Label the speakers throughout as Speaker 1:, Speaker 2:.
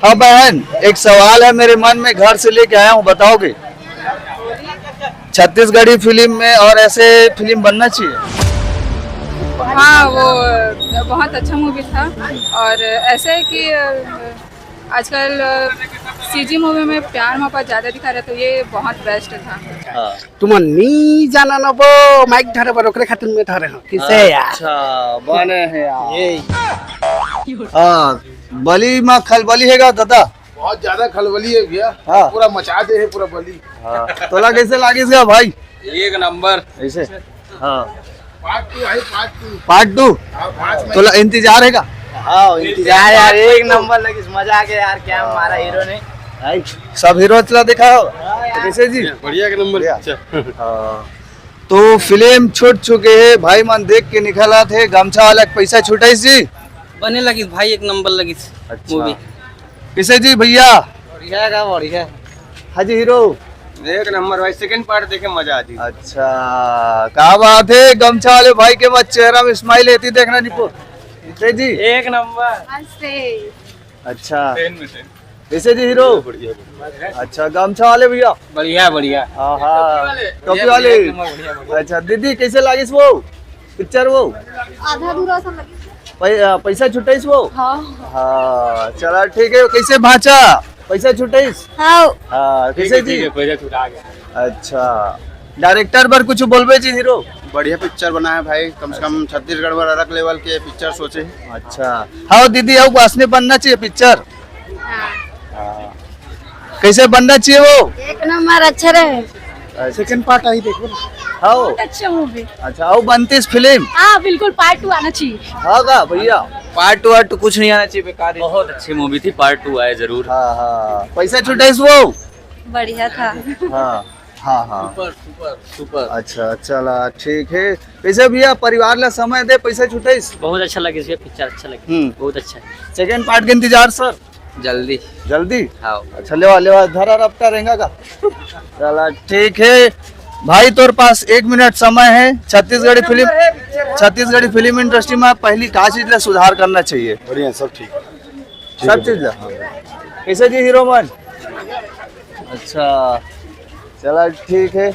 Speaker 1: हाँ बहन, एक सवाल है मेरे मन में, घर से लेके आया हूँ, बताओगे? छत्तीसगढ़ी फिल्म में और ऐसे फिल्म बनना चाहिए।
Speaker 2: हाँ, वो बहुत अच्छा मूवी था। और ऐसा है कि आजकल सीजी मूवी में प्यार मोहब्बत ज़्यादा दिखा रहे, तो ये बहुत बेस्ट था।
Speaker 3: तुम नी जाना न बो माइक धरे पर ओकरे खातिर में धरे हो किसे यार।
Speaker 1: अच्छा बने हैं यार। हाँ, बली माँ खलबली हैगा दादा।
Speaker 4: बहुत ज्यादा खलबली है भैया।
Speaker 1: हाँ।
Speaker 4: पूरा मचा दे है पूरा बली।
Speaker 1: हाँ, तोला कैसे लागिस भाई?
Speaker 4: एक नंबर।
Speaker 1: ऐसे हाँ,
Speaker 4: पार्ट 2 है,
Speaker 1: पार्ट 2 तोला इंतजार है का?
Speaker 3: हाँ इंतजार यार, एक नंबर लगी, मजा आ गया यार। क्या हमारा हीरो ने
Speaker 1: सब हीरो चला दिखाओ कैसे जी?
Speaker 4: बढ़िया के नंबर।
Speaker 1: हाँ, तो फिल्म छूट चुके हैं भाई, मन देख के निकला थे। गमछा वाला पैसा छुटाई जी
Speaker 3: बने लगी भाई, एक नंबर लगी मूवी।
Speaker 1: किसे जी भैया?
Speaker 3: बढ़िया
Speaker 1: हाजी हीरो
Speaker 4: एक नंबर भाई, सेकंड पार्ट देखे मजा आती।
Speaker 1: अच्छा, क्या बात है, गमछा वाले भाई के बाद चेहरा में स्माइल आती देखना निपो जी।
Speaker 3: एक नंबर।
Speaker 1: अच्छा कैसे जी हीरो? अच्छा, गमछा वाले भैया
Speaker 3: बढ़िया
Speaker 1: हाँ, टोपी वाले। अच्छा दीदी, कैसे लागिस वो पिक्चर? वो
Speaker 2: आधा अधूरा सा लगी।
Speaker 1: पैसा छुटाइस वो? हाँ चला ठीक है। कैसे भाचा पैसा छुटाइस? हाँ कैसे जी?
Speaker 4: पैसा छुटा गया।
Speaker 1: अच्छा, डायरेक्टर पर कुछ बोलबे जी हीरो?
Speaker 4: बढ़िया पिक्चर बना है भाई, कम से कम छत्तीसगढ़ में अलग लेवल के पिक्चर सोचे।
Speaker 1: अच्छा हाँ दीदी, अब वासने बनना चाहिए पिक्चर। हाँ। कैसे बनना चाहिए वो?
Speaker 2: एक नंबर अच्छा रहे।
Speaker 3: सेकंड पार्ट आई देखो।
Speaker 1: हाँ
Speaker 2: अच्छा मूवी।
Speaker 1: अच्छा, अब बनती इस फिल्म।
Speaker 2: हाँ बिल्कुल, पार्ट 2 आना चाहिए।
Speaker 1: हाँ का भैया?
Speaker 3: पार्ट 2 कुछ नहीं आना चाहिए, बेकार है। बहुत अच्छी मूवी थी, पार्ट 2 आए जरूर।
Speaker 1: हाँ, पैसा छुटाइस वो?
Speaker 2: बढ़िया था।
Speaker 1: हाँ
Speaker 3: सुपर।
Speaker 1: अच्छा चला ठीक है। कैसे भैया परिवार ला समय दे, पैसा छुटाइस?
Speaker 3: बहुत अच्छा लगे, पिक्चर अच्छा लगे, बहुत अच्छा है।
Speaker 1: सेकंड पार्ट के इंतजार सर जल्दी।
Speaker 3: हाँ
Speaker 1: अच्छा लेवा धरा रफ्ता रहेगा का? चला ठीक है भाई, तोर पास 1 मिनट समय है। छत्तीसगढ़ी फिल्म इंडस्ट्री में पहली का चीज ला सुधार करना चाहिए?
Speaker 4: बढ़िया, सब ठीक
Speaker 1: सब चीज ला। कैसे जी हीरो मन? अच्छा चला ठीक है।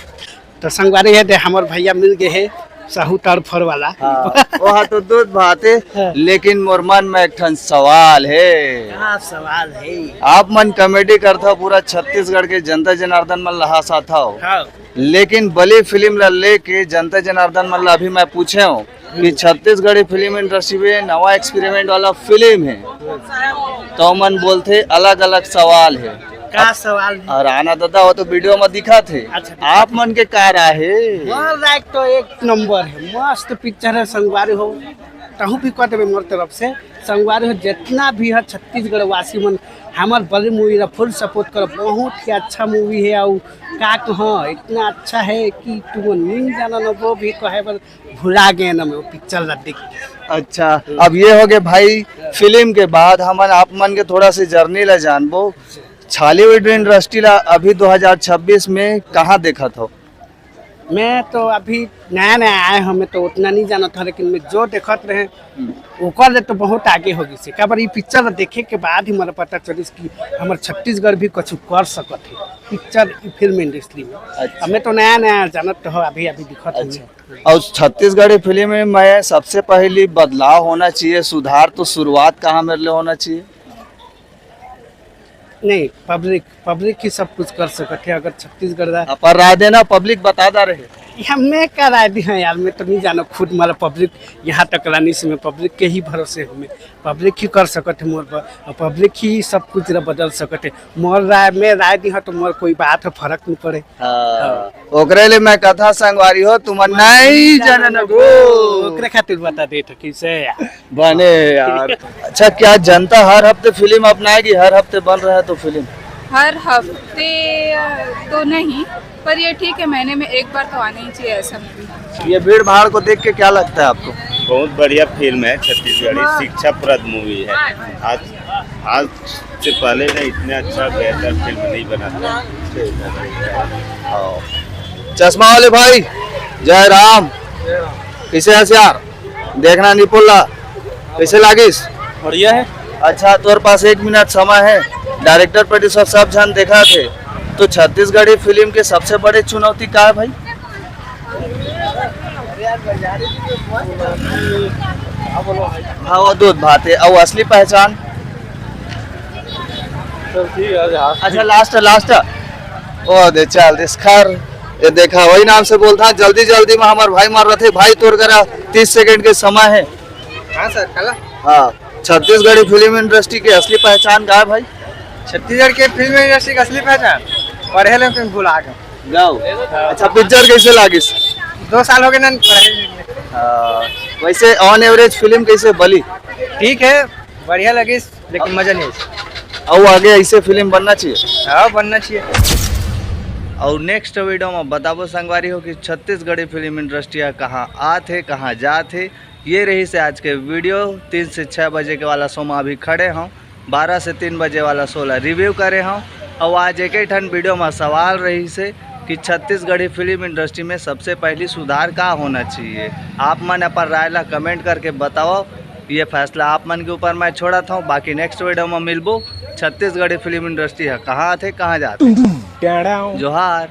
Speaker 3: तो संगवारी है दे हमार भैया मिल गए है साहू तरफर वाला।
Speaker 1: हाँ, वहाँ तो दूध बात है, लेकिन मोर मन में एक ठन सवाल है।
Speaker 3: क्या सवाल है?
Speaker 1: आप मन कॉमेडी करता, पूरा छत्तीसगढ़ के जनता जनार्दन मन लहा साथा हो,
Speaker 3: हाँ।
Speaker 1: लेकिन बली फिल्म ला लेके जनता जनार्दन मन ला अभी मैं पूछे हूँ कि छत्तीसगढ़ी फिल्म इंडस्ट्री में नवा एक्सपेरिमेंट वाला फिल्म है, तो मन बोलते अलग अलग सवाल है।
Speaker 3: क्या सवाल है?
Speaker 1: और आना दादा वो तो वीडियो में दिखा थे।
Speaker 3: अच्छा,
Speaker 1: आप मन के का राय है?
Speaker 3: लाइक तो एक नंबर है, मस्त पिक्चर है। संगवारी हो तहु भी कहते मोर तरफ से, संगवारी हो जितना भी है छत्तीसगढ़ वासी मन हमार बड़ी मूवी ला फुल सपोर्ट करो। बहुत ही अच्छा मूवी है। और का कहाँ इतना अच्छा है कि तुम नहीं जाना न, वो भी कहे पर भुला गए न वो पिक्चर ला देख।
Speaker 1: अच्छा, अब ये हो गए भाई फिल्म के बाद हमन आप मन के थोड़ा सी जर्नी ला जानबो। छालीवुड इंडस्ट्री ला अभी 2026 में कहाँ देखा था?
Speaker 3: मैं तो अभी नया आए, हमें तो उतना नहीं जाना था, लेकिन मैं जो देखत रहे ओकर तो बहुत आगे हो गई। काबर ये पिक्चर देखे के बाद ही मेरा पता चलिस कि हमारे छत्तीसगढ़ भी कुछ कर सकत है पिक्चर फिल्म इंडस्ट्री में।
Speaker 1: अच्छा।
Speaker 3: हमें तो नया जानत हो, अभी दिखत।
Speaker 1: अच्छा, और छत्तीसगढ़ी फिल्म में सबसे पहली बदलाव होना चाहिए, सुधार तो शुरुआत कहाँ मेरे लिए होना चाहिए?
Speaker 3: नहीं, पब्लिक ही सब कुछ कर सकते है। अगर छत्तीसगढ़
Speaker 1: पर राय देना, पब्लिक बता रहे
Speaker 3: हमें क्या राय दी है यार, मैं तो नहीं जाना खुद। मतलब पब्लिक यहाँ तक लानी से मैं पब्लिक के ही भरोसे हमें पब्लिक ही कर सकते मोर पर, और पब्लिक ही सब कुछ बदल सकते। मोर राय में राय दी है तो मोर कोई बात है फर्क नहीं पड़े।
Speaker 1: ओकरे लिए मैं कथा संगवारी हो, तुम नहीं जानन गो,
Speaker 3: ओकरे खातिर बता दे तो कैसे
Speaker 1: बने यार। अच्छा, क्या जनता हर हफ्ते फिल्म अपनाएगी? हर हफ्ते बन रहा है तो फिल्म
Speaker 2: हर हफ्ते तो नहीं, पर ये ठीक है, महीने में एक बार तो आना ही चाहिए ऐसा मूवी।
Speaker 1: ये भीड़ भाड़ को देख के क्या लगता है आपको?
Speaker 5: बहुत बढ़िया फिल्म है, छत्तीसगढ़ी शिक्षाप्रद मूवी है। आज से पहले ना इतने अच्छा बेहतर फिल्म नहीं बना था।
Speaker 1: चश्मा वाले भाई जय राम, कैसे है यार? देखना नहीं पुल्ला कैसे लागिस?
Speaker 3: बढ़िया है।
Speaker 1: अच्छा तोर पास 1 मिनट समय है। डायरेक्टर प्रोड्यूसर सब जन देखा थे तो छत्तीसगढ़ी फिल्म के सबसे बड़े चुनौती क्या है भाई? हाँ वो दूध भात है और असली पहचान। अच्छा लास्ट ओ दे चल दिसखर ये देखा वही नाम से बोलता जल्दी जल्दी में हमारे भाई मार रहे थे भाई तोड़ करा 30 सेकंड के समय है।
Speaker 6: हाँ सर कला
Speaker 1: हाँ छत्तीसगढ़ी फिल्म इंडस्ट्री की असली पहचान क्या है भाई?
Speaker 6: छत्तीसगढ़ के फिल्म इंडस्ट्री की असली पहचान पढ़े लेकिन भुला गए।
Speaker 1: गाओ अच्छा पिक्चर कैसे लागी?
Speaker 6: 2 साल हो गए ना पढ़े।
Speaker 1: वैसे ऑन एवरेज फिल्म कैसे बली?
Speaker 6: ठीक है बढ़िया लगी लेकिन मजा नहीं आई।
Speaker 1: और आगे ऐसे फिल्म बनना चाहिए।
Speaker 6: हाँ बनना चाहिए।
Speaker 1: और नेक्स्ट वीडियो में बताबो संगवारी हो कि छत्तीसगढ़ी फिल्म इंडस्ट्री कहाँ आते कहाँ जाते। ये रही से आज के वीडियो। 3 से 6 बजे के वाला शो में अभी खड़े हों, 12 से 3 बजे वाला शो ला रिव्यू करे हों। और आज एक ही ठन वीडियो में सवाल रही से कि छत्तीसगढ़ी फिल्म इंडस्ट्री में सबसे पहली सुधार क्या होना चाहिए। आप मन अपन राय ला कमेंट करके बताओ। ये फैसला आप मन के ऊपर मैं छोड़ा था। बाकी नेक्स्ट वीडियो में मिलबो। छत्तीसगढ़ी फिल्म इंडस्ट्री है कहाँ थे कहाँ जाते। जोहार।